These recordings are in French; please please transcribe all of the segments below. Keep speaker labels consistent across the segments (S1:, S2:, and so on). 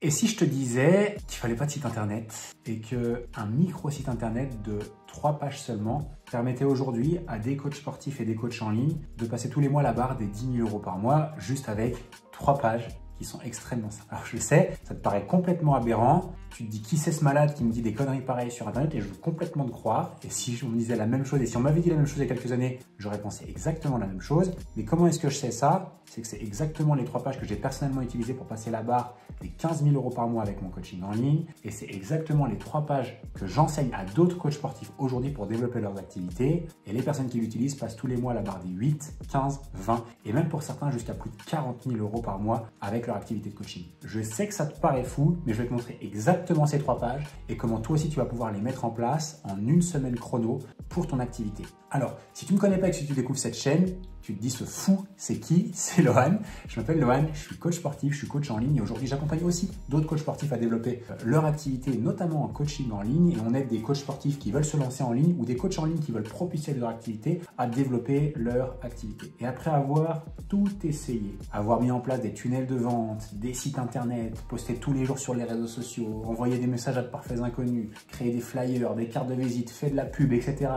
S1: Et si je te disais qu'il fallait pas de site internet et qu'un micro-site internet de 3 pages seulement permettait aujourd'hui à des coachs sportifs et des coachs en ligne de passer tous les mois la barre des 10 000 € par mois juste avec 3 pages qui sont extrêmement simples. Alors je sais, ça te paraît complètement aberrant. Tu te dis qui c'est ce malade qui me dit des conneries pareilles sur internet et je veux complètement te croire. Et si on me disait la même chose et si on m'avait dit la même chose il y a quelques années, j'aurais pensé exactement la même chose. Mais comment est-ce que je sais ça? C'est que c'est exactement les 3 pages que j'ai personnellement utilisées pour passer la barre des 15 000 € par mois avec mon coaching en ligne. Et c'est exactement les 3 pages que j'enseigne à d'autres coachs sportifs aujourd'hui pour développer leurs activités. Et les personnes qui l'utilisent passent tous les mois la barre des 8, 15, 20 et même pour certains jusqu'à plus de 40 000 € par mois avec leur activité de coaching. Je sais que ça te paraît fou, mais je vais te montrer exactement ces 3 pages et comment toi aussi tu vas pouvoir les mettre en place en une semaine chrono pour ton activité. Alors, si tu ne me connais pas et que si tu découvres cette chaîne, tu te dis ce fou, c'est qui? C'est Lohan. Je m'appelle Lohan, je suis coach sportif, je suis coach en ligne et aujourd'hui j'accompagne aussi d'autres coachs sportifs à développer leur activité, notamment en coaching en ligne, et on aide des coachs sportifs qui veulent se lancer en ligne ou des coachs en ligne qui veulent propulser leur activité à développer leur activité. Et après avoir tout essayé, avoir mis en place des tunnels de vente, des sites internet, poster tous les jours sur les réseaux sociaux, envoyer des messages à de parfaits inconnus, créer des flyers, des cartes de visite, faire de la pub, etc.,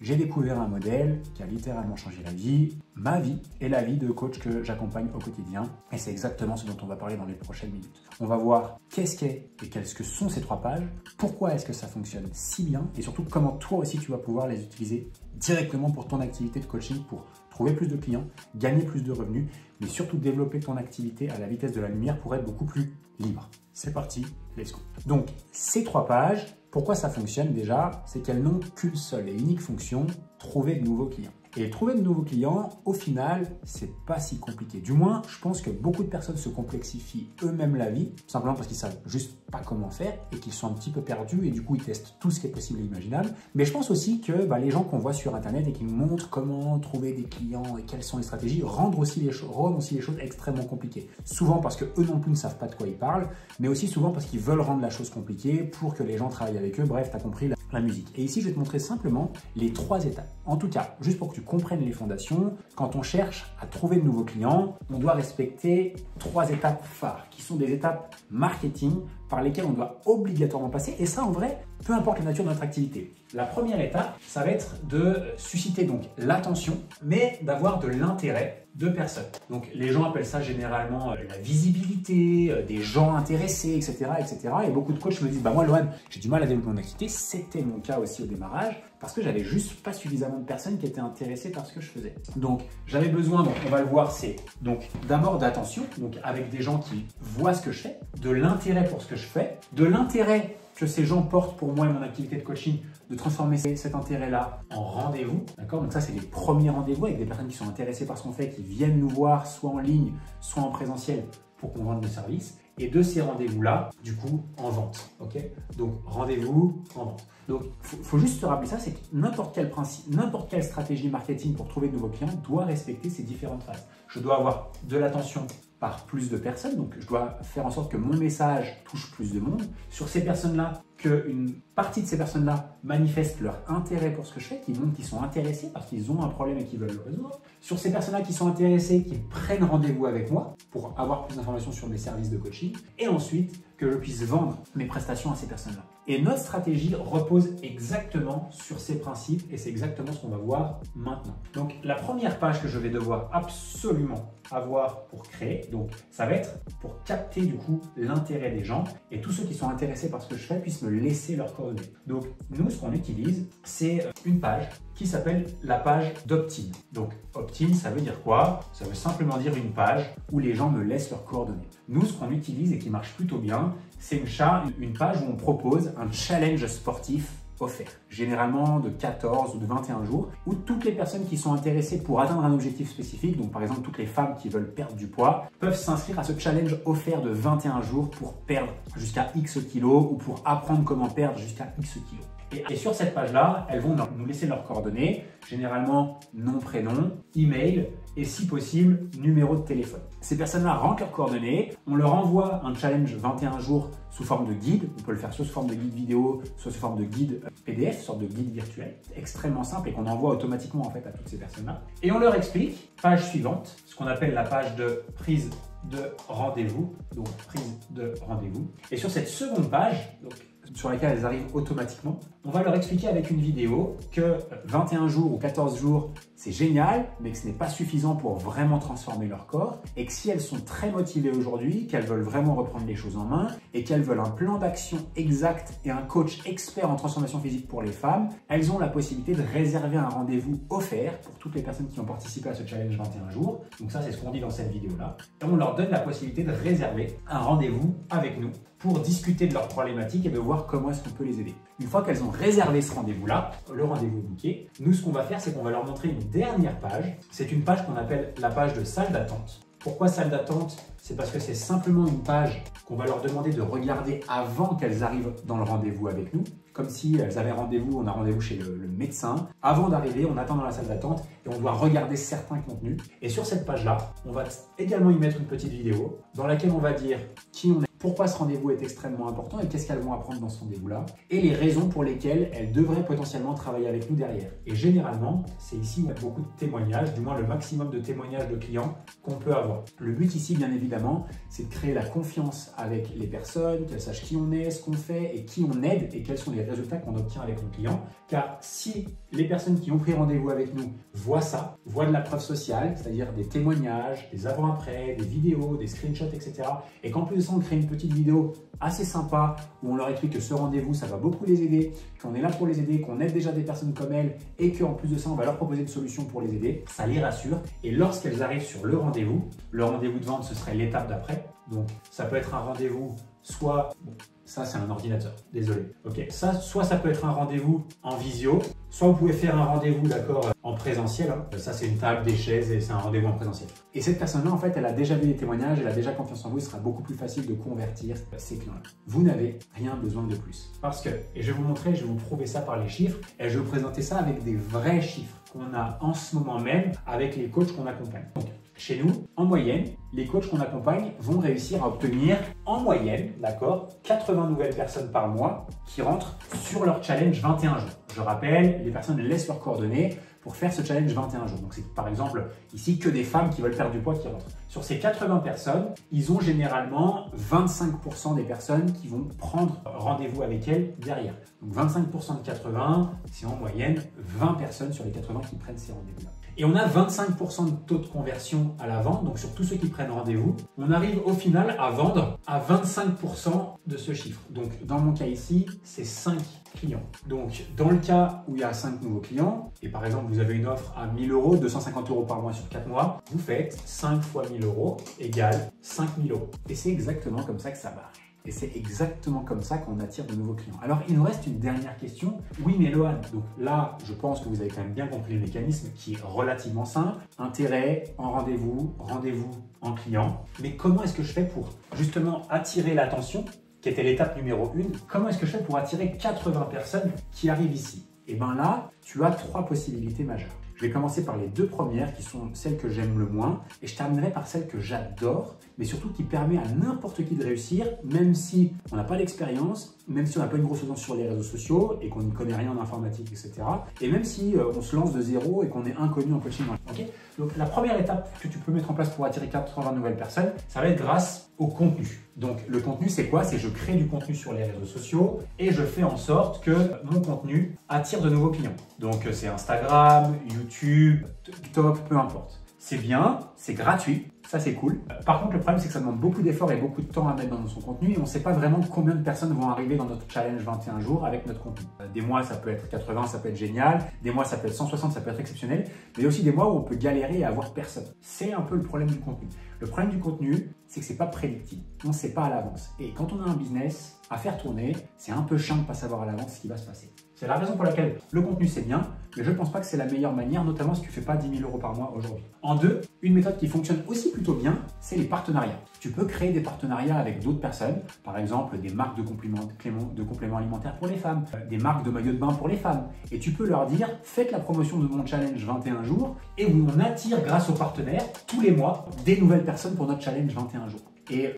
S1: j'ai découvert un modèle qui a littéralement changé la vie, ma vie et la vie de coach que j'accompagne au quotidien. Et c'est exactement ce dont on va parler dans les prochaines minutes. On va voir qu'est-ce qu'est et qu'est-ce que sont ces 3 pages, pourquoi est-ce que ça fonctionne si bien et surtout comment toi aussi tu vas pouvoir les utiliser directement pour ton activité de coaching pour trouver plus de clients, gagner plus de revenus, mais surtout développer ton activité à la vitesse de la lumière pour être beaucoup plus libre. C'est parti, let's go. Donc, ces 3 pages, pourquoi ça fonctionne déjà? C'est qu'elles n'ont qu'une seule et unique fonction, trouver de nouveaux clients. Et trouver de nouveaux clients, au final, c'est pas si compliqué. Du moins, je pense que beaucoup de personnes se complexifient eux-mêmes la vie, tout simplement parce qu'ils savent juste pas comment faire et qu'ils sont un petit peu perdus et du coup, ils testent tout ce qui est possible et imaginable. Mais je pense aussi que les gens qu'on voit sur Internet et qui nous montrent comment trouver des clients et quelles sont les stratégies, rendent aussi les choses extrêmement compliquées. Souvent parce que eux non plus ne savent pas de quoi ils parlent, mais aussi souvent parce qu'ils veulent rendre la chose compliquée pour que les gens travaillent avec eux. Bref, tu as compris la musique. Et ici, je vais te montrer simplement les 3 étapes. En tout cas, juste pour que tu comprennes les fondations, quand on cherche à trouver de nouveaux clients, on doit respecter 3 étapes phares, qui sont des étapes marketing par lesquelles on doit obligatoirement passer. Et ça, en vrai, peu importe la nature de notre activité. La première étape, ça va être de susciter donc l'attention, mais d'avoir de l'intérêt de personnes. Donc, les gens appellent ça généralement la visibilité, des gens intéressés, etc., etc. Et beaucoup de coachs me disent, moi, Lohan, j'ai du mal à développer mon activité. C'était mon cas aussi au démarrage, parce que j'avais juste pas suffisamment de personnes qui étaient intéressées par ce que je faisais. Donc, j'avais besoin, donc on va le voir, c'est donc d'abord d'attention, donc avec des gens qui voient ce que je fais, de l'intérêt pour ce que je fais, de l'intérêt que ces gens portent pour moi et mon activité de coaching, de transformer cet intérêt-là en rendez-vous. D'accord? Donc ça, c'est les premiers rendez-vous avec des personnes qui sont intéressées par ce qu'on fait, qui viennent nous voir soit en ligne, soit en présentiel pour qu'on vende nos services. Et de ces rendez-vous-là, du coup, en vente. Ok? Donc, rendez-vous en vente. Donc, il faut juste se rappeler ça, c'est que n'importe quel principe, n'importe quelle stratégie marketing pour trouver de nouveaux clients doit respecter ces différentes phases. Je dois avoir de l'attention par plus de personnes, donc je dois faire en sorte que mon message touche plus de monde. Sur ces personnes-là, qu'une partie de ces personnes-là manifestent leur intérêt pour ce que je fais, qui montrent qu'ils sont intéressés parce qu'ils ont un problème et qu'ils veulent le résoudre. Sur ces personnes-là qui sont intéressées, qui prennent rendez-vous avec moi pour avoir plus d'informations sur mes services de coaching. Et ensuite, que je puisse vendre mes prestations à ces personnes-là. Et notre stratégie repose exactement sur ces principes et c'est exactement ce qu'on va voir maintenant. Donc, la première page que je vais devoir absolument avoir pour créer, donc ça va être pour capter du coup l'intérêt des gens et tous ceux qui sont intéressés par ce que je fais puissent me laisser leurs coordonnées. Donc, nous, ce qu'on utilise, c'est une page qui s'appelle la page d'opt-in. Donc, opt-in, ça veut dire quoi? Ça veut simplement dire une page où les gens me laissent leurs coordonnées. Nous, ce qu'on utilise et qui marche plutôt bien, c'est une page où on propose un challenge sportif offert, généralement de 14 ou de 21 jours, où toutes les personnes qui sont intéressées pour atteindre un objectif spécifique, donc par exemple toutes les femmes qui veulent perdre du poids, peuvent s'inscrire à ce challenge offert de 21 jours pour perdre jusqu'à X kilos ou pour apprendre comment perdre jusqu'à X kilos. Et sur cette page-là, elles vont nous laisser leurs coordonnées, généralement nom, prénom, email et si possible, numéro de téléphone. Ces personnes-là rentrent leurs coordonnées, on leur envoie un challenge 21 jours sous forme de guide. On peut le faire soit sous forme de guide vidéo, soit sous forme de guide PDF, sorte de guide virtuel. C'est extrêmement simple et qu'on envoie automatiquement en fait à toutes ces personnes-là. Et on leur explique, page suivante, ce qu'on appelle la page de prise de rendez-vous, donc prise de rendez-vous. Et sur cette seconde page, donc, sur laquelle elles arrivent automatiquement, on va leur expliquer avec une vidéo que 21 jours ou 14 jours, c'est génial, mais que ce n'est pas suffisant pour vraiment transformer leur corps et que si elles sont très motivées aujourd'hui, qu'elles veulent vraiment reprendre les choses en main et qu'elles veulent un plan d'action exact et un coach expert en transformation physique pour les femmes, elles ont la possibilité de réserver un rendez-vous offert pour toutes les personnes qui ont participé à ce challenge 21 jours. Donc ça, c'est ce qu'on dit dans cette vidéo-là. Et on leur donne la possibilité de réserver un rendez-vous avec nous pour discuter de leurs problématiques et de voir comment est-ce qu'on peut les aider. Une fois qu'elles ont réservé ce rendez-vous-là, le rendez-vous booké, nous, ce qu'on va faire, c'est qu'on va leur montrer une dernière page. C'est une page qu'on appelle la page de salle d'attente. Pourquoi salle d'attente? C'est parce que c'est simplement une page qu'on va leur demander de regarder avant qu'elles arrivent dans le rendez-vous avec nous. Comme si elles avaient rendez-vous, on a rendez-vous chez le médecin. Avant d'arriver, on attend dans la salle d'attente et on doit regarder certains contenus. Et sur cette page-là, on va également y mettre une petite vidéo dans laquelle on va dire qui on est, pourquoi ce rendez-vous est extrêmement important et qu'est-ce qu'elles vont apprendre dans ce rendez-vous-là et les raisons pour lesquelles elles devraient potentiellement travailler avec nous derrière. Et généralement, c'est ici où il y a beaucoup de témoignages, du moins le maximum de témoignages de clients qu'on peut avoir. Le but ici, bien évidemment, c'est de créer la confiance avec les personnes, qu'elles sachent qui on est, ce qu'on fait et qui on aide et quels sont les résultats qu'on obtient avec nos clients. Car si les personnes qui ont pris rendez-vous avec nous voient ça, voient de la preuve sociale, c'est-à-dire des témoignages, des avant-après, des vidéos, des screenshots, etc. et qu'en plus de ça, on crée une petite vidéo assez sympa où on leur explique que ce rendez-vous, ça va beaucoup les aider, qu'on est là pour les aider, qu'on aide déjà des personnes comme elles et qu'en plus de ça, on va leur proposer une solution pour les aider, ça les rassure. Et lorsqu'elles arrivent sur le rendez-vous de vente, ce serait l'étape d'après. Donc, ça peut être un rendez-vous soit... Bon, ça, c'est un ordinateur, désolé. Ok, ça, soit ça peut être un rendez-vous en visio, soit vous pouvez faire un rendez-vous, d'accord, en présentiel. Hein. Ça, c'est une table, des chaises et c'est un rendez-vous en présentiel. Et cette personne-là, en fait, elle a déjà vu les témoignages, elle a déjà confiance en vous, il sera beaucoup plus facile de convertir ces clients-là. Vous n'avez rien besoin de plus. Parce que, et je vais vous montrer, je vais vous prouver ça par les chiffres, et je vais vous présenter ça avec des vrais chiffres qu'on a en ce moment même avec les coachs qu'on accompagne. Donc, chez nous, en moyenne, les coachs qu'on accompagne vont réussir à obtenir en moyenne, d'accord, 80 nouvelles personnes par mois qui rentrent sur leur challenge 21 jours. Je rappelle, les personnes laissent leurs coordonnées pour faire ce challenge 21 jours. Donc, c'est par exemple ici que des femmes qui veulent perdre du poids qui rentrent. Sur ces 80 personnes, ils ont généralement 25% des personnes qui vont prendre rendez-vous avec elles derrière. Donc, 25% de 80, c'est en moyenne 20 personnes sur les 80 qui prennent ces rendez-vous-là. Et on a 25% de taux de conversion à la vente, donc sur tous ceux qui prennent rendez-vous, on arrive au final à vendre à 25% de ce chiffre. Donc dans mon cas ici, c'est 5 clients. Donc dans le cas où il y a 5 nouveaux clients, et par exemple vous avez une offre à 1000 €, 250 € par mois sur 4 mois, vous faites 5 fois 1000 € égale 5000 €. Et c'est exactement comme ça que ça marche. Et c'est exactement comme ça qu'on attire de nouveaux clients. Alors, il nous reste une dernière question. Oui, mais Lohan, donc là, je pense que vous avez quand même bien compris le mécanisme qui est relativement simple. Intérêt en rendez-vous, rendez-vous en client. Mais comment est-ce que je fais pour justement attirer l'attention, qui était l'étape numéro 1? Comment est-ce que je fais pour attirer 80 personnes qui arrivent ici? Et bien là, tu as 3 possibilités majeures. Je vais commencer par les 2 premières qui sont celles que j'aime le moins et je terminerai par celle que j'adore, mais surtout qui permet à n'importe qui de réussir, même si on n'a pas d'expérience, même si on n'a pas une grosse audience sur les réseaux sociaux et qu'on ne connaît rien en informatique, etc. Et même si on se lance de zéro et qu'on est inconnu en coaching. Okay, donc la première étape que tu peux mettre en place pour attirer 80 nouvelles personnes, ça va être grâce au contenu. Donc le contenu, c'est quoi? C'est je crée du contenu sur les réseaux sociaux et je fais en sorte que mon contenu attire de nouveaux clients. Donc c'est Instagram, YouTube, TikTok, peu importe. C'est bien, c'est gratuit, ça c'est cool. Par contre, le problème, c'est que ça demande beaucoup d'efforts et beaucoup de temps à mettre dans son contenu et on ne sait pas vraiment combien de personnes vont arriver dans notre challenge 21 jours avec notre contenu. Des mois, ça peut être 80, ça peut être génial. Des mois, ça peut être 160, ça peut être exceptionnel. Mais il y a aussi des mois où on peut galérer et avoir personne. C'est un peu le problème du contenu. Le problème du contenu, c'est que c'est pas prédictible. On ne sait pas à l'avance. Et quand on a un business à faire tourner, c'est un peu chiant de ne pas savoir à l'avance ce qui va se passer. C'est la raison pour laquelle le contenu c'est bien, mais je ne pense pas que c'est la meilleure manière, notamment si tu ne fais pas 10 000 € par mois aujourd'hui. En 2, une méthode qui fonctionne aussi plutôt bien, c'est les partenariats. Tu peux créer des partenariats avec d'autres personnes, par exemple des marques de compléments alimentaires pour les femmes, des marques de maillots de bain pour les femmes. Et tu peux leur dire, faites la promotion de mon challenge 21 jours et où on attire grâce aux partenaires tous les mois des nouvelles personnes pour notre challenge 21 jours. Et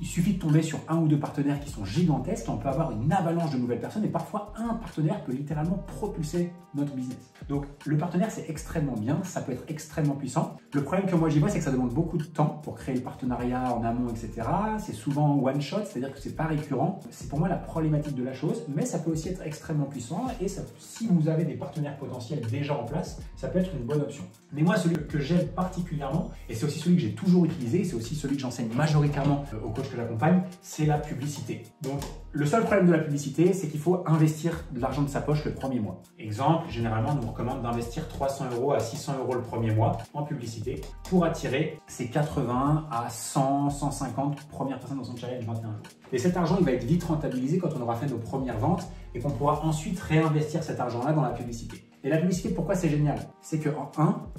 S1: il suffit de tomber sur un ou deux partenaires qui sont gigantesques et on peut avoir une avalanche de nouvelles personnes et parfois un partenaire peut littéralement propulser notre business. Donc le partenaire, c'est extrêmement bien, ça peut être extrêmement puissant. Le problème que moi j'y vois, c'est que ça demande beaucoup de temps pour créer le partenariat en amont, etc. C'est souvent one shot, c'est-à-dire que c'est pas récurrent. C'est pour moi la problématique de la chose, mais ça peut aussi être extrêmement puissant et ça, si vous avez des partenaires potentiels déjà en place, ça peut être une bonne option. Mais moi, celui que j'aime particulièrement, et c'est aussi celui que j'ai toujours utilisé, c'est aussi celui que j'enseigne majoritairement aux coachs que j'accompagne, c'est la publicité. Donc, le seul problème de la publicité, c'est qu'il faut investir de l'argent de sa poche le premier mois. Exemple, généralement, on nous recommande d'investir 300 € à 600 € le premier mois en publicité pour attirer ces 80 à 100, 150 premières personnes dans son challenge 21 jours. Et cet argent, il va être vite rentabilisé quand on aura fait nos premières ventes et qu'on pourra ensuite réinvestir cet argent-là dans la publicité. Et la publicité, pourquoi c'est génial? C'est qu'en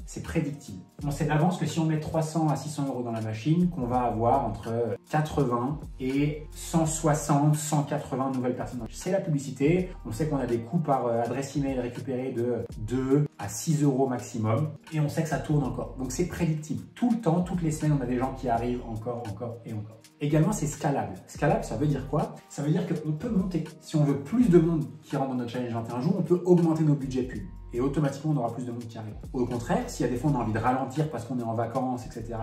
S1: c'est prédictible. On sait d'avance que si on met 300 à 600 € dans la machine, qu'on va avoir entre 80 et 160, 180 nouvelles personnes. C'est la publicité. On sait qu'on a des coûts par adresse email récupérée de 2 à 6 € maximum. Et on sait que ça tourne encore. Donc c'est prédictible. Tout le temps, toutes les semaines, on a des gens qui arrivent encore et encore. Également, c'est scalable. Scalable, ça veut dire quoi? Ça veut dire qu'on peut monter. Si on veut plus de monde qui rentre dans notre challenge 21 jours, on peut augmenter nos budgets pub. Et automatiquement, on aura plus de monde qui arrive. Au contraire, s'il y a des fois on a envie de ralentir parce qu'on est en vacances, etc.,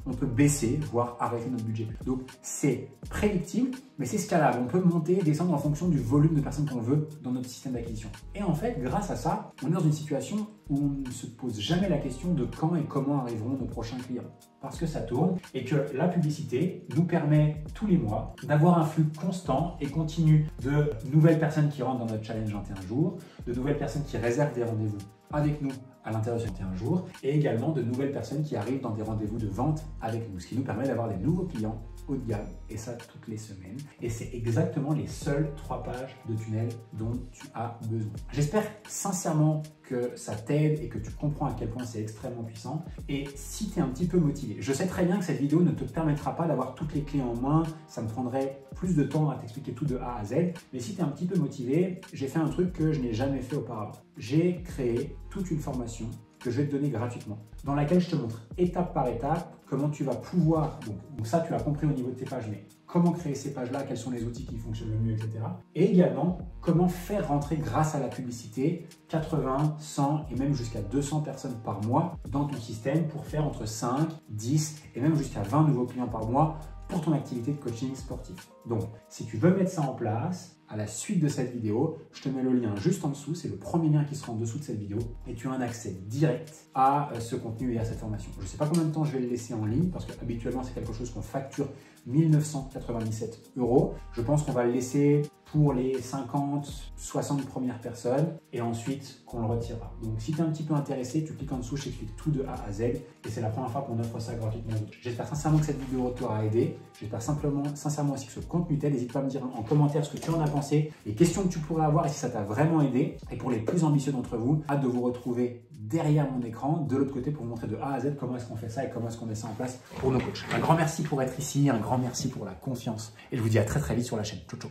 S1: on peut baisser, voire arrêter notre budget. Donc, c'est prédictible, mais c'est scalable. On peut monter et descendre en fonction du volume de personnes qu'on veut dans notre système d'acquisition. Et en fait, grâce à ça, on est dans une situation où on ne se pose jamais la question de quand et comment arriveront nos prochains clients. Parce que ça tourne et que la publicité nous permet tous les mois d'avoir un flux constant et continu de nouvelles personnes qui rentrent dans notre challenge 21 jours, de nouvelles personnes qui réservent des rendez-vous avec nous à l'intérieur de 21 jours et également de nouvelles personnes qui arrivent dans des rendez-vous de vente avec nous, ce qui nous permet d'avoir des nouveaux clients haut de gamme et ça toutes les semaines. Et c'est exactement les seules 3 pages de tunnel dont tu as besoin. J'espère sincèrement que ça t'aide et que tu comprends à quel point c'est extrêmement puissant. Et si tu es un petit peu motivé, je sais très bien que cette vidéo ne te permettra pas d'avoir toutes les clés en main, ça me prendrait plus de temps à t'expliquer tout de A à Z, mais si tu es un petit peu motivé, j'ai fait un truc que je n'ai jamais fait auparavant. J'ai créé toute une formation que je vais te donner gratuitement, dans laquelle je te montre étape par étape comment tu vas pouvoir, donc ça tu as compris au niveau de tes pages, mais comment créer ces pages-là, quels sont les outils qui fonctionnent le mieux, etc. Et également, comment faire rentrer grâce à la publicité 80, 100 et même jusqu'à 200 personnes par mois dans ton système pour faire entre 5, 10 et même jusqu'à 20 nouveaux clients par mois pour ton activité de coaching sportif. Donc, si tu veux mettre ça en place, à la suite de cette vidéo, je te mets le lien juste en dessous, c'est le premier lien qui sera en dessous de cette vidéo et tu as un accès direct à ce contenu et à cette formation. Je ne sais pas combien de temps je vais le laisser en ligne parce que habituellement c'est quelque chose qu'on facture 1997 €. Je pense qu'on va le laisser pour les 50, 60 premières personnes et ensuite qu'on le retirera. Donc si tu es un petit peu intéressé, tu cliques en dessous, je t'explique tout de A à Z et c'est la première fois qu'on offre ça gratuitement. J'espère sincèrement que cette vidéo t'aura aidé. J'espère sincèrement aussi que ce contenu t'aide. N'hésite pas à me dire en commentaire ce que tu en as pensé, les questions que tu pourrais avoir et si ça t'a vraiment aidé. Et pour les plus ambitieux d'entre vous, hâte de vous retrouver derrière mon écran, de l'autre côté, pour vous montrer de A à Z comment est-ce qu'on fait ça et comment est-ce qu'on met ça en place pour nos coachs. Un grand merci pour être ici, un grand merci pour la confiance et je vous dis à très vite sur la chaîne. Ciao, ciao.